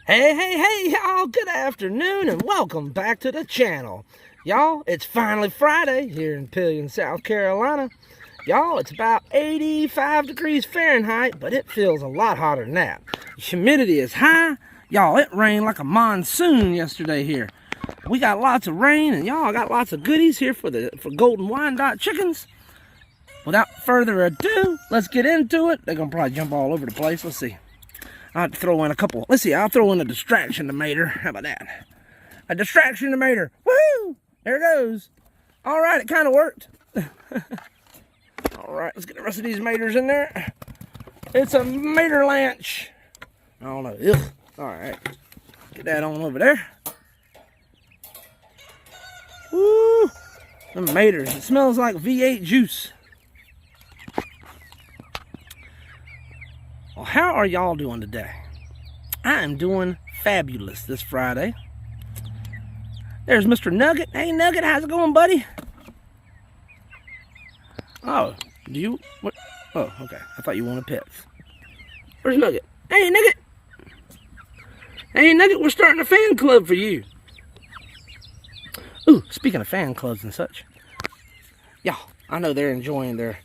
Hey, y'all, good afternoon and welcome back to the channel. Y'all, it's finally Friday here in Pelion, South Carolina. Y'all, it's about 85 degrees Fahrenheit, but it feels a lot hotter than that. The humidity is high. Y'all, it rained like a monsoon yesterday here. We got lots of rain, and y'all got lots of goodies here for golden Wyandotte chickens. Without further ado, let's get into it. They're gonna probably jump all over the place. Let's see. I'll have to throw in a couple. Let's see, I'll throw in a distraction-omator. How about that? A distraction-omator. Woohoo! There it goes. All right, it kind of worked. All right, let's get the rest of these maters in there. It's a mater lanch. I don't know. Ugh. All right, get that on over there. Woo! The maters. It smells like V8 juice. Well, how are y'all doing today? I am doing fabulous this Friday. There's Mr. Nugget. Hey, Nugget, how's it going, buddy? Oh, do you? What? Oh, okay. I thought you wanted pets. Where's Nugget? Hey, Nugget. Hey, Nugget, we're starting a fan club for you. Ooh, speaking of fan clubs and such. Y'all, I know they're enjoying their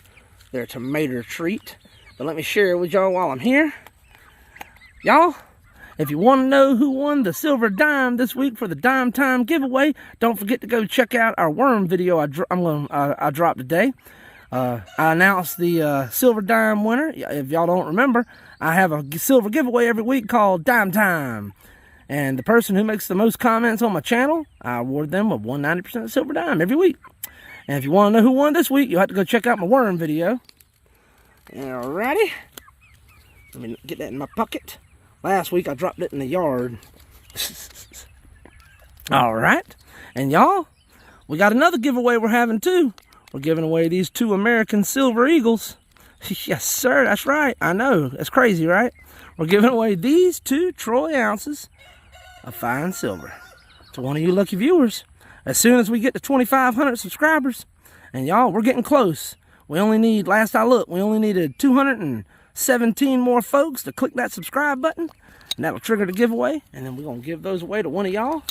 tomato treat. But let me share it with y'all while I'm here. Y'all, if you want to know who won the silver dime this week for the Dime Time giveaway, don't forget to go check out our worm video I dropped today. I announced the silver dime winner. If y'all don't remember, I have a silver giveaway every week called Dime Time. And the person who makes the most comments on my channel, I award them with 190% silver dime every week. And if you want to know who won this week, you'll have to go check out my worm video. Alrighty, let me get that in my pocket. Last week I dropped it in the yard. Alright, and y'all, we got another giveaway we're having too. We're giving away these 2 American Silver Eagles. Yes sir, that's right, I know, that's crazy, right? We're giving away these 2 troy ounces of fine silver to one of you lucky viewers as soon as we get to 2,500 subscribers. And y'all, we're getting close. We only need, last I looked, we only needed 217 more folks to click that subscribe button. And that'll trigger the giveaway. And then we're going to give those away to one of y'all.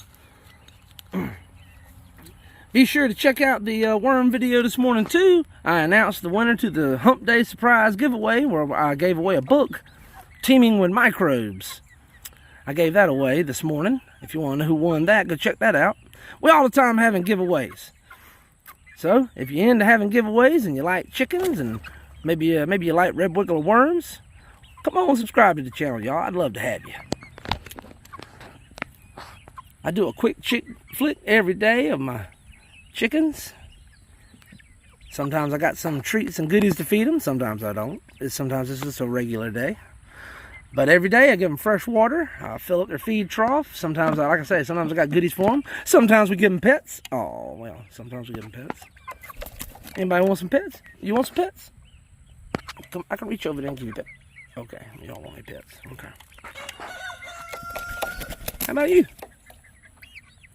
Be sure to check out the worm video this morning too. I announced the winner to the Hump Day Surprise giveaway where I gave away a book, Teaming with Microbes. I gave that away this morning. If you want to know who won that, go check that out. We're all the time having giveaways. So, if you're into having giveaways and you like chickens and maybe you like red wiggler worms, come on and subscribe to the channel, y'all. I'd love to have you. I do a quick chick flick every day of my chickens. Sometimes I got some treats and goodies to feed them. Sometimes I don't. Sometimes it's just a regular day. But every day I give them fresh water. I fill up their feed trough. Sometimes, like I say, sometimes I got goodies for them. Sometimes we give them pets. Oh, well, sometimes we give them pets. Anybody want some pets? You want some pets? Come, I can reach over there and give you a pet. Okay, you don't want any pets. Okay. How about you?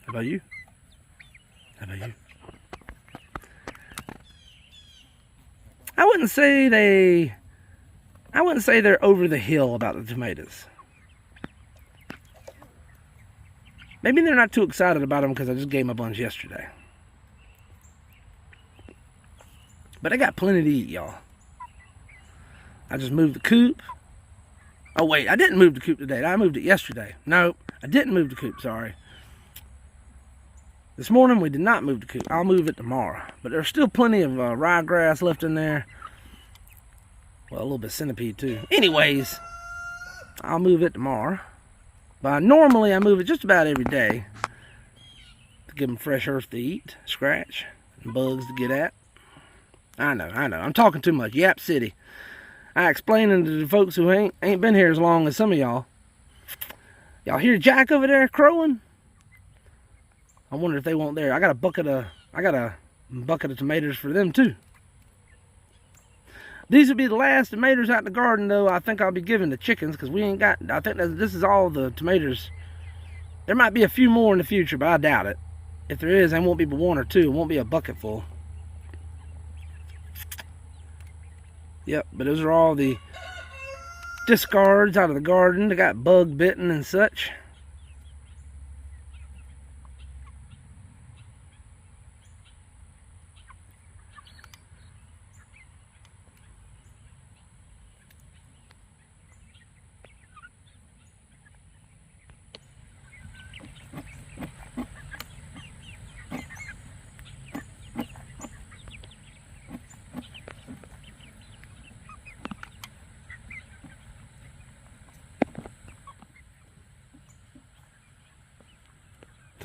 How about you? How about you? I wouldn't say they're over the hill about the tomatoes. Maybe they're not too excited about them because I just gave them a bunch yesterday. But I got plenty to eat, y'all. I just moved the coop. Oh, wait, I didn't move the coop today. I moved it yesterday. No, I didn't move the coop, sorry. This morning we did not move the coop. I'll move it tomorrow. But there's still plenty of ryegrass left in there. Well, a little bit of centipede too. Anyways, I'll move it tomorrow. But normally I move it just about every day to give them fresh earth to eat, scratch, and bugs to get at. I know. I'm talking too much. Yap City. I explaining to the folks who ain't been here as long as some of y'all. Y'all hear Jack over there crowing? I wonder if they want there. I got a bucket of tomatoes for them too. These will be the last tomatoes out in the garden, though. I think I'll be giving the chickens because we ain't got. I think this is all the tomatoes. There might be a few more in the future, but I doubt it. If there is, there won't be but 1 or 2. It won't be a bucket full. Yep, but those are all the discards out of the garden. They got bug bitten and such.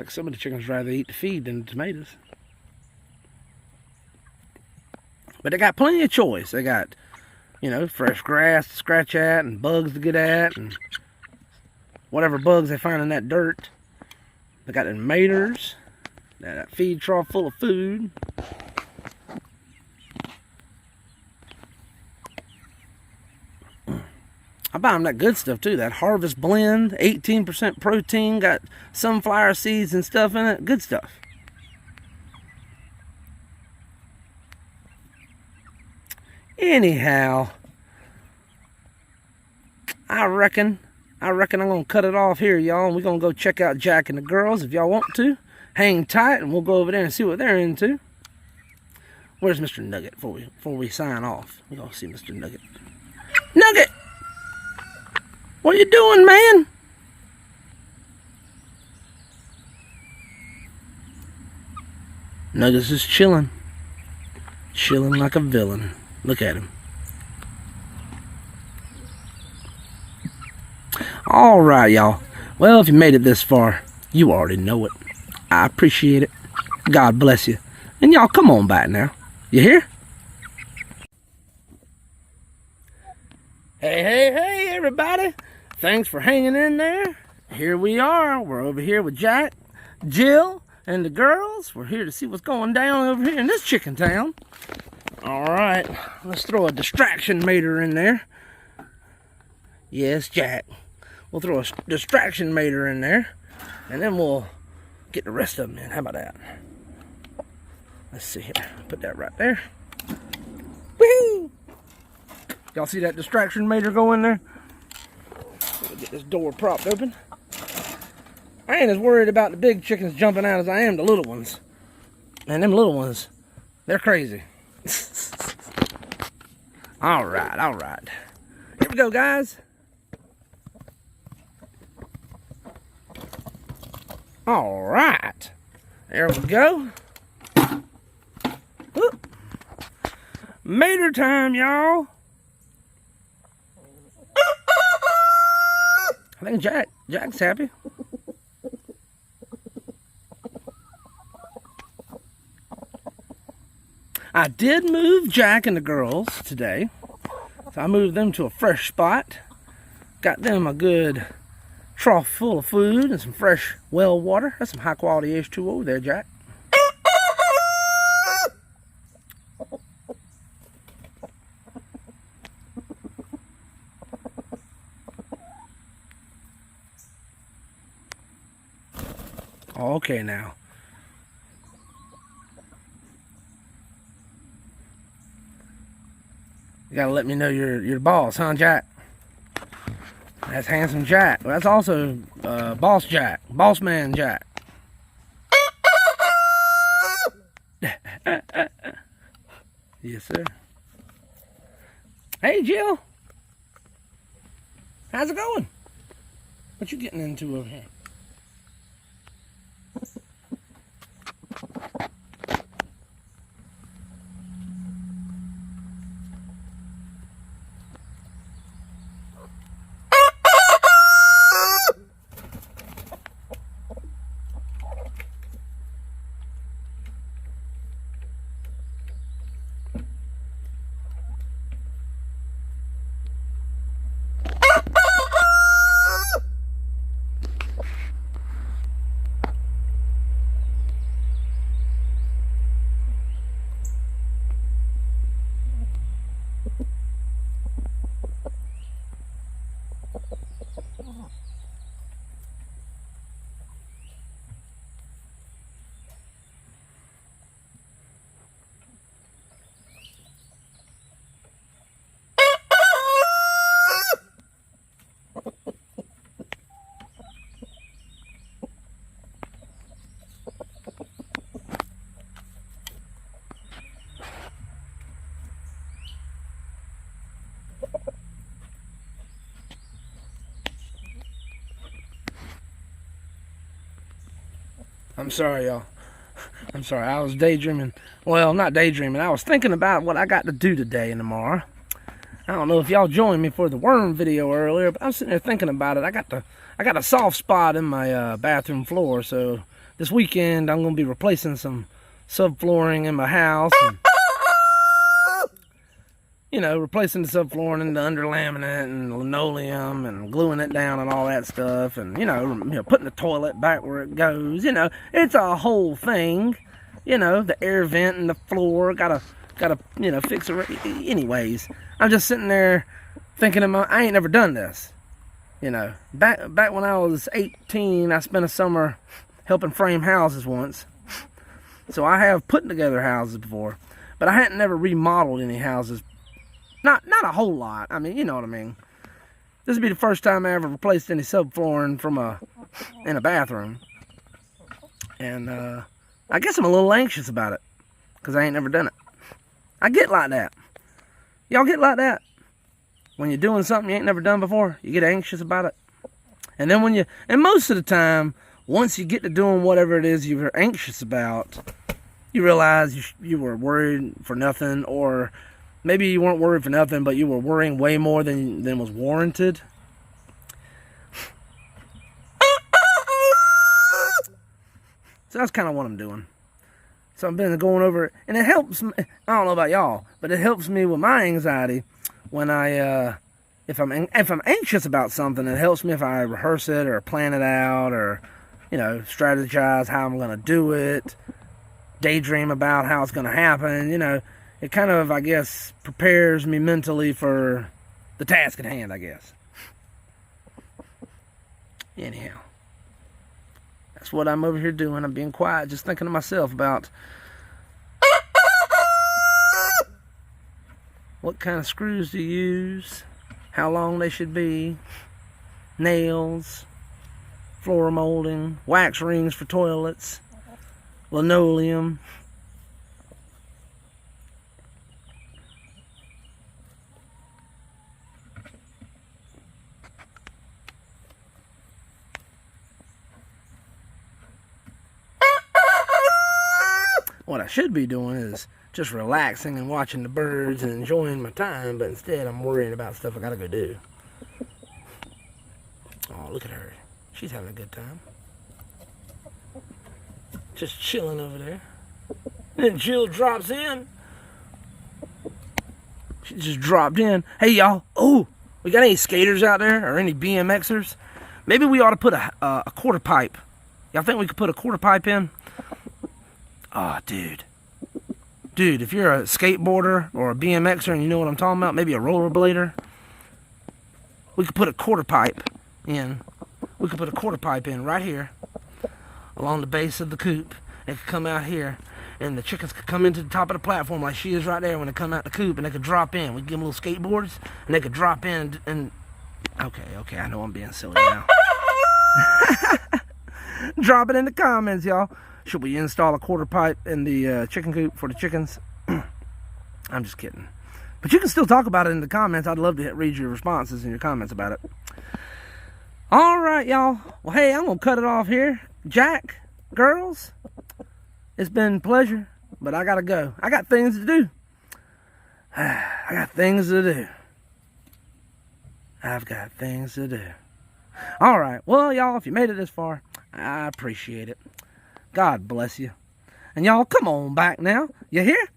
like some of the chickens rather eat the feed than the tomatoes. But they got plenty of choice. They got, you know, fresh grass to scratch at and bugs to get at and whatever bugs they find in that dirt. They got the maters, that feed trough full of food. I buy them that good stuff too, that Harvest Blend, 18% protein, got sunflower seeds and stuff in it, good stuff. Anyhow, I reckon I'm going to cut it off here, y'all, and we're going to go check out Jack and the girls if y'all want to. Hang tight, and we'll go over there and see what they're into. Where's Mr. Nugget before we sign off? We're going to see Mr. Nugget. Nugget! What you doing, man? Nugget's just chilling. Chilling like a villain. Look at him. Alright, y'all. Well, if you made it this far, you already know it. I appreciate it. God bless you. And y'all, come on back now. You hear? Hey, everybody. Thanks for hanging in there. Here we are. We're over here with Jack, Jill, and the girls. We're here to see what's going down over here in this chicken town. Alright, let's throw a distraction meter in there. Yes, Jack. We'll throw a distraction meter in there, and then we'll get the rest of them in. How about that? Let's see here. Put that right there. Whee! Y'all see that distraction meter go in there? We'll get this door propped open. I ain't as worried about the big chickens jumping out as I am the little ones. Man, them little ones, they're crazy. Alright. Here we go, guys. Alright. There we go. Whoop. Mater time, y'all. I think Jack's happy. I did move Jack and the girls today. So I moved them to a fresh spot. Got them a good trough full of food and some fresh well water. That's some high quality H2O there, Jack. Okay now. You gotta let me know you're the boss, huh, Jack? That's handsome Jack. Well, that's also boss Jack, boss man Jack. Yes, sir. Hey, Jill. How's it going? What you getting into over here? I'm sorry, y'all. I'm sorry. I was daydreaming. Well, not daydreaming. I was thinking about what I got to do today and tomorrow. I don't know if y'all joined me for the worm video earlier, but I was sitting there thinking about it. I got a soft spot in my bathroom floor, so this weekend I'm going to be replacing some subflooring in my house. And, you know, replacing the subflooring and the underlaminate and linoleum and gluing it down and all that stuff. And, you know, putting the toilet back where it goes. You know, it's a whole thing. You know, the air vent and the floor. Gotta, you know, fix it. Anyways, I'm just sitting there thinking, I ain't never done this. You know, back when I was 18, I spent a summer helping frame houses once. So I have put together houses before. But I hadn't never remodeled any houses. Not a whole lot. I mean, you know what I mean. This would be the first time I ever replaced any subflooring in a bathroom. And I guess I'm a little anxious about it, because I ain't never done it. I get like that. Y'all get like that? When you're doing something you ain't never done before, you get anxious about it. And then and most of the time, once you get to doing whatever it is you're anxious about, you realize you were worried for nothing, or maybe you weren't worried for nothing, but you were worrying way more than was warranted. So that's kind of what I'm doing. So I've been going over it, and it helps me. I don't know about y'all, but it helps me with my anxiety when if I'm anxious about something. It helps me if I rehearse it or plan it out, or, you know, strategize how I'm going to do it, daydream about how it's going to happen. You know, it kind of, I guess, prepares me mentally for the task at hand, I guess. Anyhow, that's what I'm over here doing. I'm being quiet, just thinking to myself about what kind of screws to use, how long they should be, nails, floor molding, wax rings for toilets, linoleum. What I should be doing is just relaxing and watching the birds and enjoying my time, but instead I'm worrying about stuff I gotta go do. Oh, look at her. She's having a good time. Just chilling over there. And then Jill drops in. She just dropped in. Hey, y'all. Oh, we got any skaters out there or any BMXers? Maybe we ought to put a quarter pipe. Y'all think we could put a quarter pipe in? Oh, dude. Dude, if you're a skateboarder or a BMXer and you know what I'm talking about, maybe a rollerblader, we could put a quarter pipe in. We could put a quarter pipe in right here along the base of the coop. It could come out here, and the chickens could come into the top of the platform like she is right there when they come out the coop, and they could drop in. We could give them little skateboards, and they could drop in and okay, I know I'm being silly now. Drop it in the comments, y'all. Should we install a quarter pipe in the chicken coop for the chickens? I'm just kidding. But you can still talk about it in the comments. I'd love to read your responses and your comments about it. All right, y'all. Well, hey, I'm going to cut it off here. Jack, girls, it's been a pleasure, but I got to go. I got things to do. I got things to do. I've got things to do. All right. Well, y'all, if you made it this far, I appreciate it. God bless you. And y'all, come on back now. You hear?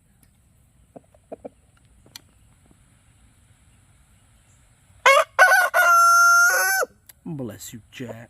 Bless you, Jack.